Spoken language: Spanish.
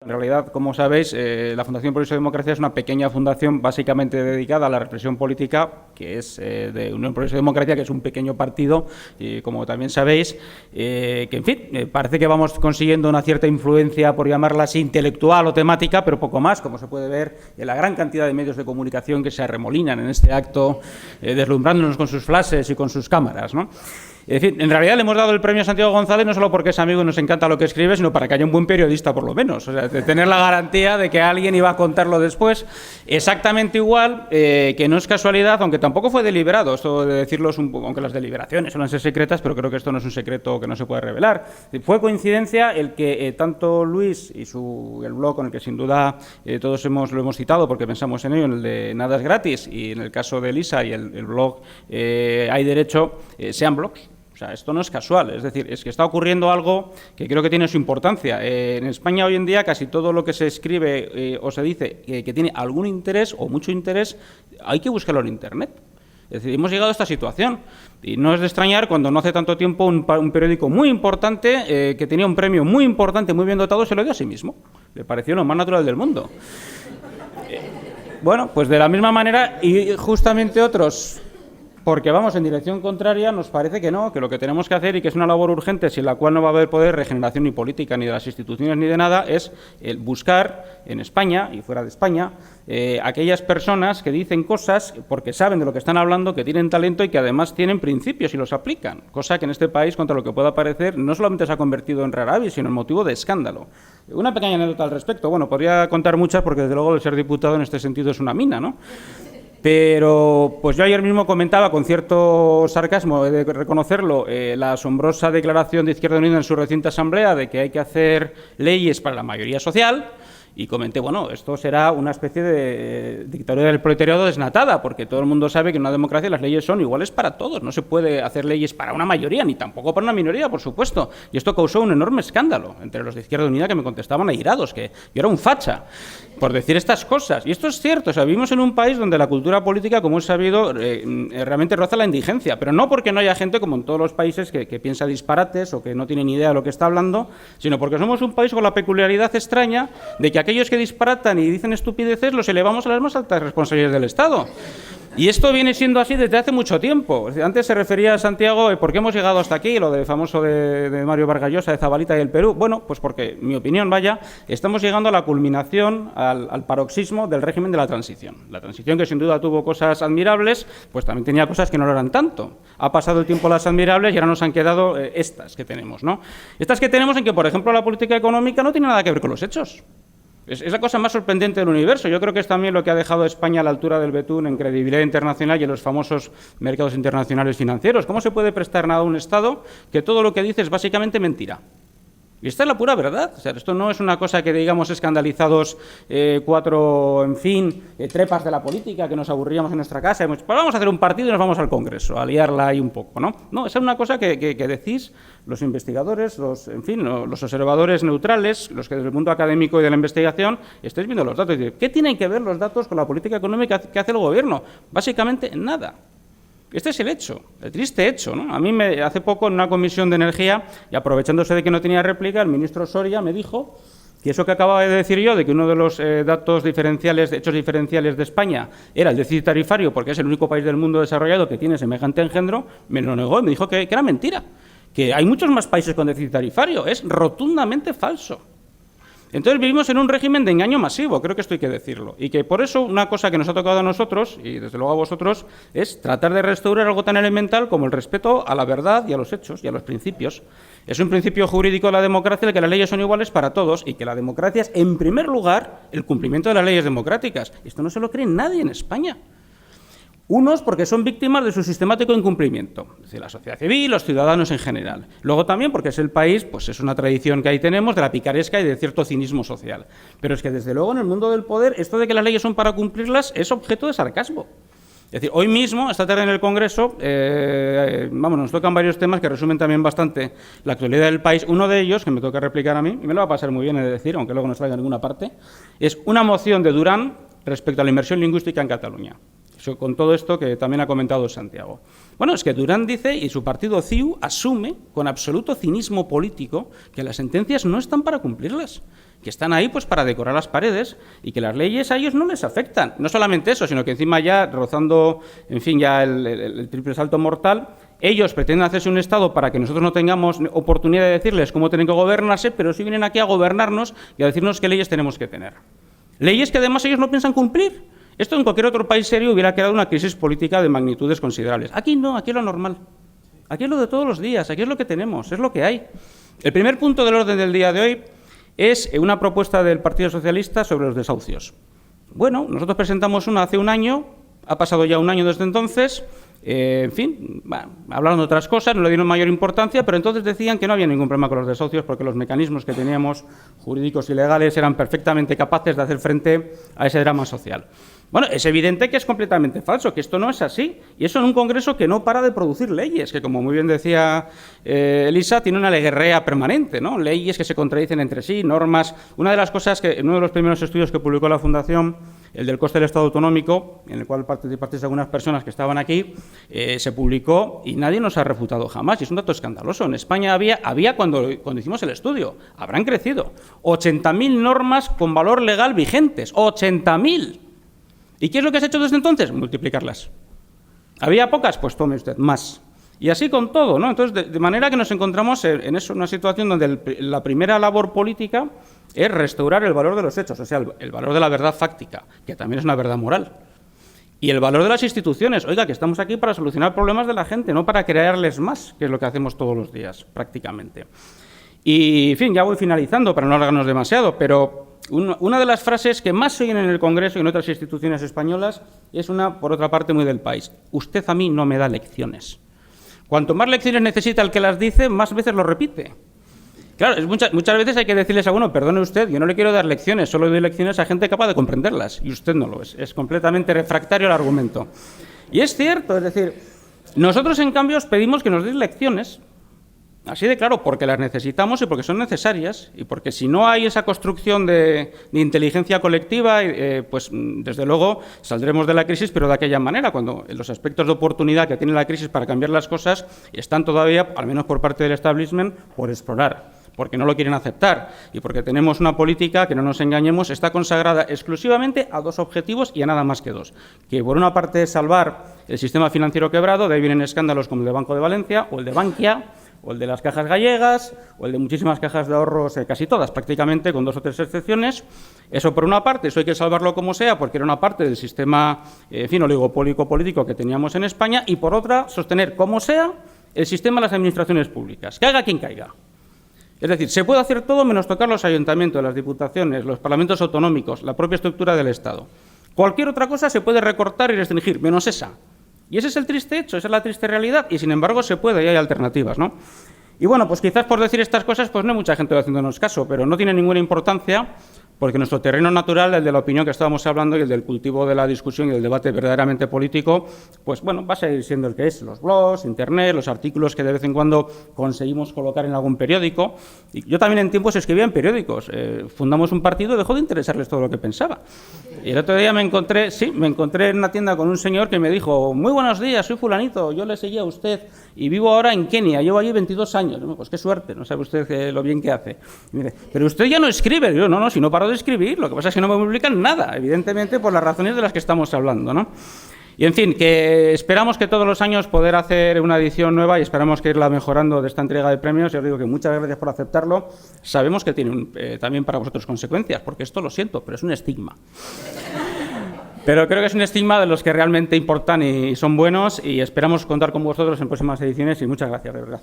En realidad, como sabéis, la Fundación Progreso y Democracia es una pequeña fundación básicamente dedicada a la reflexión política, que es de Unión Progreso y Democracia, que es un pequeño partido, como también sabéis, que, en fin, parece que vamos consiguiendo una cierta influencia, por llamarla así, intelectual o temática, pero poco más, como se puede ver en la gran cantidad de medios de comunicación que se arremolinan en este acto, deslumbrándonos con sus flashes y con sus cámaras, ¿no? Es decir, en realidad le hemos dado el premio a Santiago González no solo porque es amigo y nos encanta lo que escribe, sino para que haya un buen periodista, por lo menos. O sea, de tener la garantía de que alguien iba a contarlo después. Exactamente igual, que no es casualidad, aunque tampoco fue deliberado. Esto de decirlo es un poco, aunque las deliberaciones suelen ser secretas, pero creo que esto no es un secreto que no se puede revelar. Fue coincidencia el que tanto Luis y el blog con el que sin duda todos lo hemos citado porque pensamos en ello, en el de Nada es Gratis, y en el caso de Elisa y el blog Hay Derecho, sean blogs. O sea, esto no es casual, es decir, es que está ocurriendo algo que creo que tiene su importancia. En España hoy en día casi todo lo que se escribe o se dice que tiene algún interés o mucho interés, hay que buscarlo en Internet. Es decir, hemos llegado a esta situación y no es de extrañar cuando no hace tanto tiempo un periódico muy importante que tenía un premio muy importante, muy bien dotado, se lo dio a sí mismo. Le pareció lo más natural del mundo. Bueno, pues de la misma manera y justamente otros... Porque vamos en dirección contraria, nos parece que no, que lo que tenemos que hacer y que es una labor urgente sin la cual no va a haber poder regeneración ni política, ni de las instituciones, ni de nada, es el buscar en España y fuera de España aquellas personas que dicen cosas porque saben de lo que están hablando, que tienen talento y que además tienen principios y los aplican, cosa que en este país, contra lo que pueda parecer, no solamente se ha convertido en rara avis, sino en motivo de escándalo. Una pequeña anécdota al respecto, bueno, podría contar muchas porque desde luego el ser diputado en este sentido es una mina, ¿no? Pero pues yo ayer mismo comentaba con cierto sarcasmo, he de reconocerlo, la asombrosa declaración de Izquierda Unida en su reciente asamblea de que hay que hacer leyes para la mayoría social. Y comenté, bueno, esto será una especie de dictadura del proletariado desnatada, porque todo el mundo sabe que en una democracia las leyes son iguales para todos. No se puede hacer leyes para una mayoría, ni tampoco para una minoría, por supuesto. Y esto causó un enorme escándalo entre los de Izquierda Unida que me contestaban airados, que yo era un facha por decir estas cosas. Y esto es cierto, o sea, vivimos en un país donde la cultura política, como he sabido, realmente roza la indigencia, pero no porque no haya gente, como en todos los países, que piensa disparates o que no tiene ni idea de lo que está hablando, sino porque somos un país con la peculiaridad extraña de que aquellos que disparatan y dicen estupideces los elevamos a las más altas responsabilidades del Estado. Y esto viene siendo así desde hace mucho tiempo. Antes se refería a Santiago, ¿por qué hemos llegado hasta aquí? Lo de famoso de Mario Vargas Llosa, de Zabalita y el Perú. Bueno, pues porque, en mi opinión, vaya, estamos llegando a la culminación, al paroxismo del régimen de la transición. La transición que sin duda tuvo cosas admirables, pues también tenía cosas que no lo eran tanto. Ha pasado el tiempo las admirables y ahora nos han quedado estas que tenemos, ¿no? Estas que tenemos en que, por ejemplo, la política económica no tiene nada que ver con los hechos. Es la cosa más sorprendente del universo. Yo creo que es también lo que ha dejado a España a la altura del betún en credibilidad internacional y en los famosos mercados internacionales financieros. ¿Cómo se puede prestar nada a un Estado que todo lo que dice es básicamente mentira? Y esta es la pura verdad. O sea, esto no es una cosa que digamos escandalizados cuatro, en fin, trepas de la política que nos aburríamos en nuestra casa. Y pues vamos a hacer un partido y nos vamos al Congreso, a liarla ahí un poco, ¿no? No, esa es una cosa que decís los investigadores, los observadores neutrales, los que desde el mundo académico y de la investigación estáis viendo los datos. ¿Qué tienen que ver los datos con la política económica que hace el Gobierno? Básicamente nada. Este es el hecho, el triste hecho, ¿no? A mí hace poco en una comisión de energía, y aprovechándose de que no tenía réplica, el ministro Soria me dijo que eso que acababa de decir yo, de que uno de los hechos diferenciales de España era el déficit tarifario, porque es el único país del mundo desarrollado que tiene semejante engendro, me lo negó y me dijo que era mentira, que hay muchos más países con déficit tarifario, es rotundamente falso. Entonces vivimos en un régimen de engaño masivo, creo que esto hay que decirlo, y que por eso una cosa que nos ha tocado a nosotros, y desde luego a vosotros, es tratar de restaurar algo tan elemental como el respeto a la verdad y a los hechos y a los principios. Es un principio jurídico de la democracia el que las leyes son iguales para todos y que la democracia es, en primer lugar, el cumplimiento de las leyes democráticas. Esto no se lo cree nadie en España. Unos porque son víctimas de su sistemático incumplimiento, es decir, la sociedad civil, los ciudadanos en general. Luego también porque es el país, pues es una tradición que ahí tenemos de la picaresca y de cierto cinismo social. Pero es que desde luego en el mundo del poder esto de que las leyes son para cumplirlas es objeto de sarcasmo. Es decir, hoy mismo, esta tarde en el Congreso, nos tocan varios temas que resumen también bastante la actualidad del país. Uno de ellos, que me toca replicar a mí, y me lo va a pasar muy bien, he de decir, aunque luego no salga en ninguna parte, es una moción de Durán respecto a la inmersión lingüística en Cataluña. con todo esto que también ha comentado Santiago. Bueno, es que Durán dice, y su partido CiU asume con absoluto cinismo político, que las sentencias no están para cumplirlas, que están ahí pues para decorar las paredes y que las leyes a ellos no les afectan. No solamente eso, sino que encima ya rozando, en fin, ya el triple salto mortal, ellos pretenden hacerse un Estado para que nosotros no tengamos oportunidad de decirles cómo tienen que gobernarse, pero sí vienen aquí a gobernarnos y a decirnos qué leyes tenemos que tener. Leyes que además ellos no piensan cumplir. Esto en cualquier otro país serio hubiera creado una crisis política de magnitudes considerables. Aquí no, aquí es lo normal. Aquí es lo de todos los días, aquí es lo que tenemos, es lo que hay. El primer punto del orden del día de hoy es una propuesta del Partido Socialista sobre los desahucios. Bueno, nosotros presentamos una hace un año, ha pasado ya un año desde entonces, en fin, hablaron de otras cosas, no le dieron mayor importancia, pero entonces decían que no había ningún problema con los desahucios porque los mecanismos que teníamos, jurídicos y legales, eran perfectamente capaces de hacer frente a ese drama social. Bueno, es evidente que es completamente falso, que esto no es así, y eso en un Congreso que no para de producir leyes, que como muy bien decía Elisa, tiene una guerrea permanente, ¿no? Leyes que se contradicen entre sí, normas. Una de las cosas que en uno de los primeros estudios que publicó la Fundación, el del coste del Estado autonómico, en el cual participasteis algunas personas que estaban aquí, se publicó y nadie nos ha refutado jamás, y es un dato escandaloso. En España había cuando hicimos el estudio, habrán crecido 80.000 normas con valor legal vigentes, 80.000. ¿Y qué es lo que has hecho desde entonces? Multiplicarlas. ¿Había pocas? Pues tome usted más. Y así con todo, ¿no? Entonces, de manera que nos encontramos en eso, una situación donde la primera labor política es restaurar el valor de los hechos, o sea, el valor de la verdad fáctica, que también es una verdad moral. Y el valor de las instituciones. Oiga, que estamos aquí para solucionar problemas de la gente, no para crearles más, que es lo que hacemos todos los días, prácticamente. Y, en fin, ya voy finalizando para no alargarnos demasiado, pero una de las frases que más se oyen en el Congreso y en otras instituciones españolas es una, por otra parte, muy del país. Usted a mí no me da lecciones. Cuanto más lecciones necesita el que las dice, más veces lo repite. Claro, muchas veces hay que decirles a uno, perdone usted, yo no le quiero dar lecciones, solo doy lecciones a gente capaz de comprenderlas, y usted no lo es completamente refractario al argumento. Y es cierto, es decir, nosotros en cambio os pedimos que nos deis lecciones, así de claro, porque las necesitamos y porque son necesarias, y porque si no hay esa construcción de inteligencia colectiva, pues desde luego saldremos de la crisis, pero de aquella manera, cuando los aspectos de oportunidad que tiene la crisis para cambiar las cosas están todavía, al menos por parte del establishment, por explorar, porque no lo quieren aceptar y porque tenemos una política que, no nos engañemos, está consagrada exclusivamente a dos objetivos y a nada más que dos, que por una parte es salvar el sistema financiero quebrado, de ahí vienen escándalos como el de Banco de Valencia o el de Bankia, o el de las cajas gallegas, o el de muchísimas cajas de ahorros, casi todas, prácticamente, con 2 o 3 excepciones. Eso por una parte, eso hay que salvarlo como sea, porque era una parte del sistema, en fin, oligopólico político que teníamos en España, y por otra, sostener como sea el sistema de las administraciones públicas, caiga quien caiga. Es decir, se puede hacer todo menos tocar los ayuntamientos, las diputaciones, los parlamentos autonómicos, la propia estructura del Estado. Cualquier otra cosa se puede recortar y restringir, menos esa. Y ese es el triste hecho, esa es la triste realidad, y sin embargo se puede y hay alternativas, ¿no? Y bueno, pues quizás por decir estas cosas, pues no hay mucha gente haciéndonos caso, pero no tiene ninguna importancia, porque nuestro terreno natural, el de la opinión que estábamos hablando y el del cultivo de la discusión y del debate verdaderamente político, pues bueno, va a seguir siendo el que es, los blogs, internet, los artículos que de vez en cuando conseguimos colocar en algún periódico. Y yo también en tiempos escribía en periódicos, fundamos un partido y dejó de interesarles todo lo que pensaba. Y el otro día me encontré en una tienda con un señor que me dijo, muy buenos días, soy fulanito, yo le seguía a usted y vivo ahora en Kenia, llevo allí 22 años. Pues qué suerte, no sabe usted lo bien que hace. Y me dice, pero usted ya no escribe. Y yo, no, si no paro de escribir, lo que pasa es que no me publican nada, evidentemente por las razones de las que estamos hablando, ¿no? Y en fin, que esperamos que todos los años poder hacer una edición nueva y esperamos que irla mejorando de esta entrega de premios. Y os digo que muchas gracias por aceptarlo. Sabemos que tiene también para vosotros consecuencias, porque esto lo siento, pero es un estigma. Pero creo que es un estigma de los que realmente importan y son buenos, y esperamos contar con vosotros en próximas ediciones, y muchas gracias, de verdad.